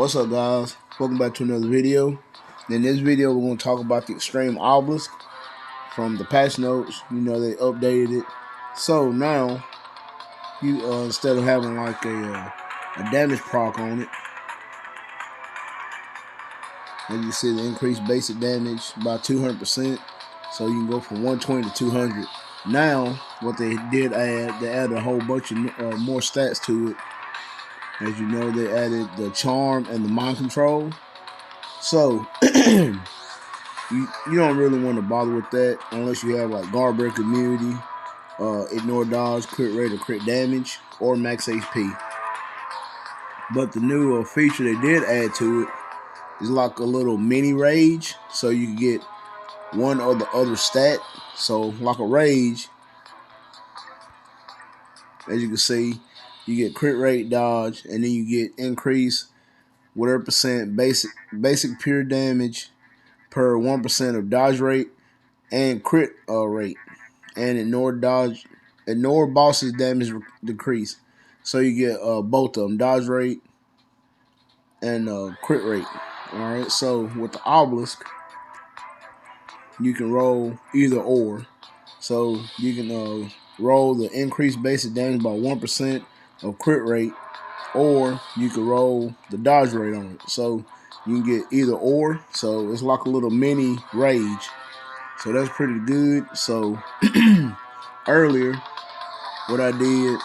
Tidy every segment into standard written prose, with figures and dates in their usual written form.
What's up, guys? Welcome back to another video. In this video, we're going to talk about the Extreme Obelisk from the patch notes. You know, they updated it. So now, you instead of having like a damage proc on it, as you see, the increased basic damage by 200%. So you can go from 120 to 200. Now, what they did add, they added a whole bunch of more stats to it. As you know, they added the charm and the mind control. So you don't really want to bother with that unless you have like guard break immunity, ignore dodge, crit rate or crit damage, or max HP. But the new feature they did add to it is like a little mini rage, so you can get one or the other stat. So like a rage, as you can see, you get crit rate, dodge, and then you get increase whatever percent basic pure damage per 1% of dodge rate and crit rate, and ignore boss's damage decrease. So you get both of them, dodge rate and crit rate. Alright, so with the obelisk, you can roll either or. So you can roll the increased basic damage by 1% of crit rate, or you can roll the dodge rate on it. So you can get either or. So it's like a little mini rage. So that's pretty good. So earlier, what I did,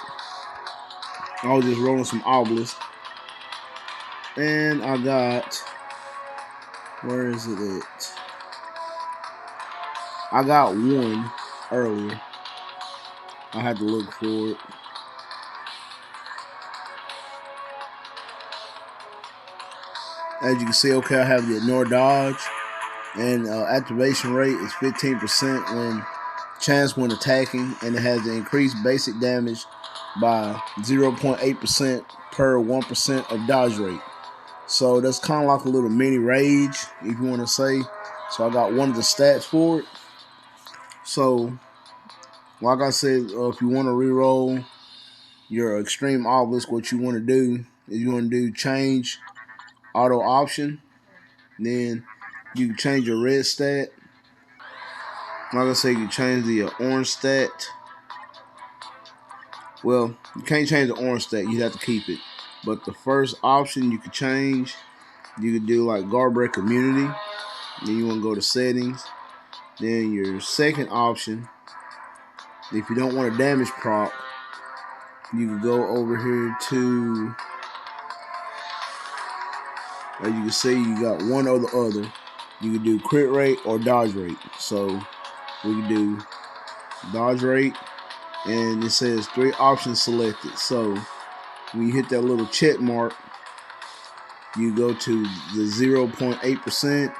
I was just rolling some obelisk, and I got, where is it at? I got one earlier. I had to look for it. As you can see, okay, I have the ignore dodge, and activation rate is 15% when attacking, and it has the increased basic damage by 0.8% per 1% of dodge rate. So that's kind of like a little mini rage, if you want to say. So I got one of the stats for it. So, like I said, if you want to reroll your extreme obelisk, what you want to do is you want to do change auto option. Then you can change your red stat. Like I said, you can change the orange stat. Well, you can't change the orange stat. You have to keep it. But the first option you can change, you can do like guard break immunity. Then you want to go to settings. Then your second option, if you don't want a damage proc, you can go over here to, as you can see, you got one or the other. You can do crit rate or dodge rate. So we can do dodge rate, and it says 3 options selected. So when you hit that little check mark, you go to the 0.8%,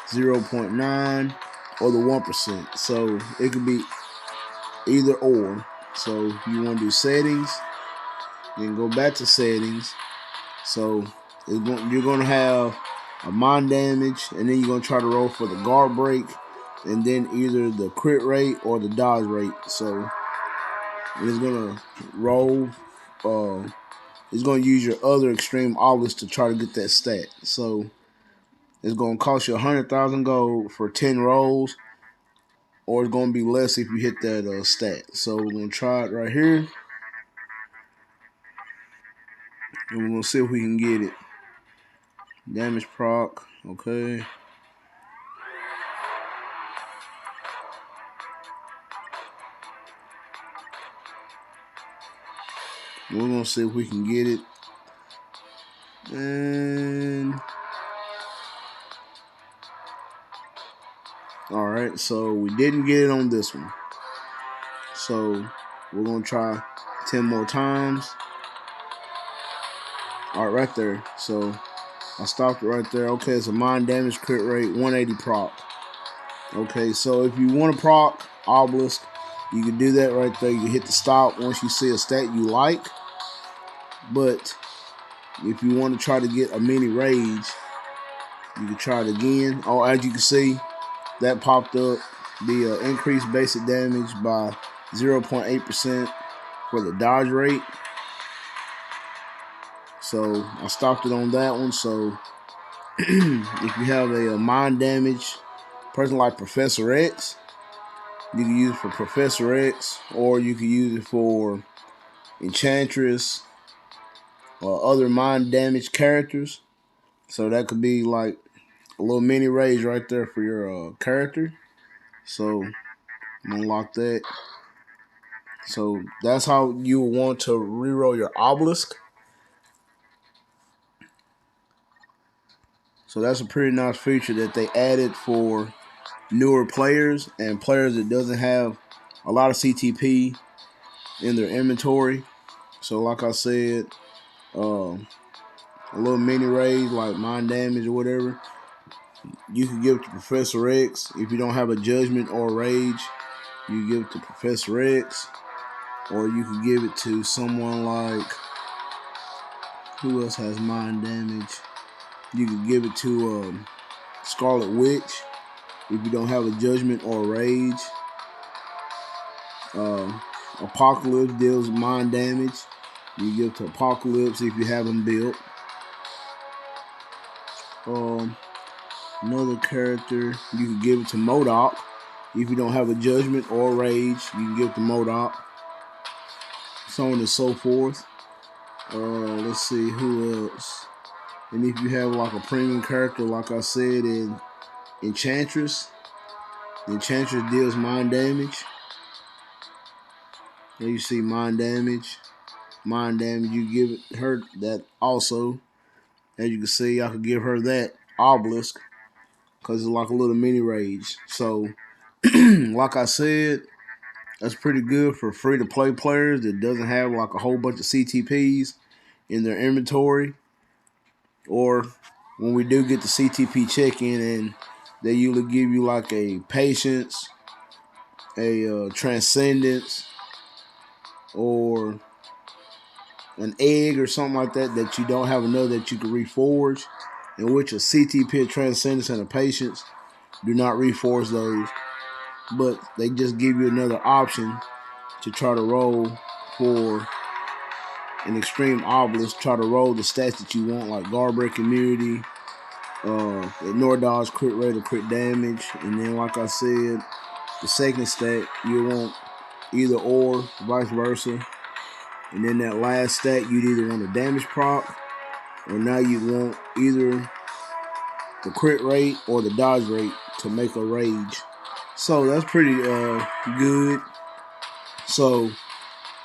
0.9, or the 1%. So it could be either or. So you want to do settings, then go back to settings. So you're going to have a mind damage, and then you're going to try to roll for the guard break, and then either the crit rate or the dodge rate. So it's going to roll. It's going to use your other extreme obelisk to try to get that stat. So it's going to cost you 100,000 gold for 10 rolls, or it's going to be less if you hit that stat. So we're going to try it right here, and we're going to see if we can get it. Damage proc, okay. We're going to see if we can get it. And alright, so we didn't get it on this one. So we're going to try 10 more times. Alright, right there. So I stopped it right there. Okay, it's a mind damage crit rate, 180 proc. Okay, so if you want to proc obelisk, you can do that right there. You can hit the stop once you see a stat you like. But if you want to try to get a mini rage, you can try it again. Oh, as you can see, that popped up. The increased basic damage by 0.8% for the dodge rate. So I stopped it on that one. So if you have a mind damage person like Professor X, you can use it for Professor X, or you can use it for Enchantress or other mind damage characters. So that could be like a little mini rage right there for your character. So I'm gonna lock that. So that's how you want to reroll your obelisk. So that's a pretty nice feature that they added for newer players and players that doesn't have a lot of CTP in their inventory. So like I said, a little mini raid like mind damage or whatever, you can give it to Professor X. If you don't have a judgment or rage, you give it to Professor X, or you can give it to someone like, who else has mind damage? You can give it to Scarlet Witch if you don't have a judgment or rage. Apocalypse deals mind damage. You give it to Apocalypse if you have them built. Another character, you can give it to MODOK. If you don't have a judgment or rage, you can give it to MODOK. So on and so forth. Let's see who else. And if you have like a premium character, like I said, in Enchantress, Enchantress deals mind damage. There you see mind damage. Mind damage, you give her that also. As you can see, I could give her that obelisk because it's like a little mini rage. So, like I said, that's pretty good for free-to-play players that doesn't have like a whole bunch of CTPs in their inventory. Or when we do get the CTP check-in, and they usually give you like a patience, a transcendence, or an egg or something like that that you don't have another that you can reforge, in which a CTP, a transcendence, and a patience do not reforge those, but they just give you another option to try to roll for an extreme obelisk. Try to roll the stats that you want, like guard break immunity, ignore dodge, crit rate, or crit damage. And then, like I said, the second stat you want either or, vice versa. And then that last stat, you'd either want a damage proc, or now you want either the crit rate or the dodge rate to make a rage. So that's pretty good. So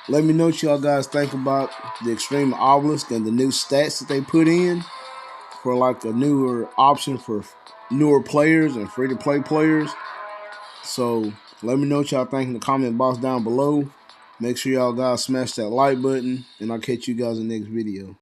let me know what y'all guys think about the Extreme Obelisk and the new stats that they put in for like a newer option for newer players and free-to-play players. So let me know what y'all think in the comment box down below. Make sure y'all guys smash that like button, and I'll catch you guys in the next video.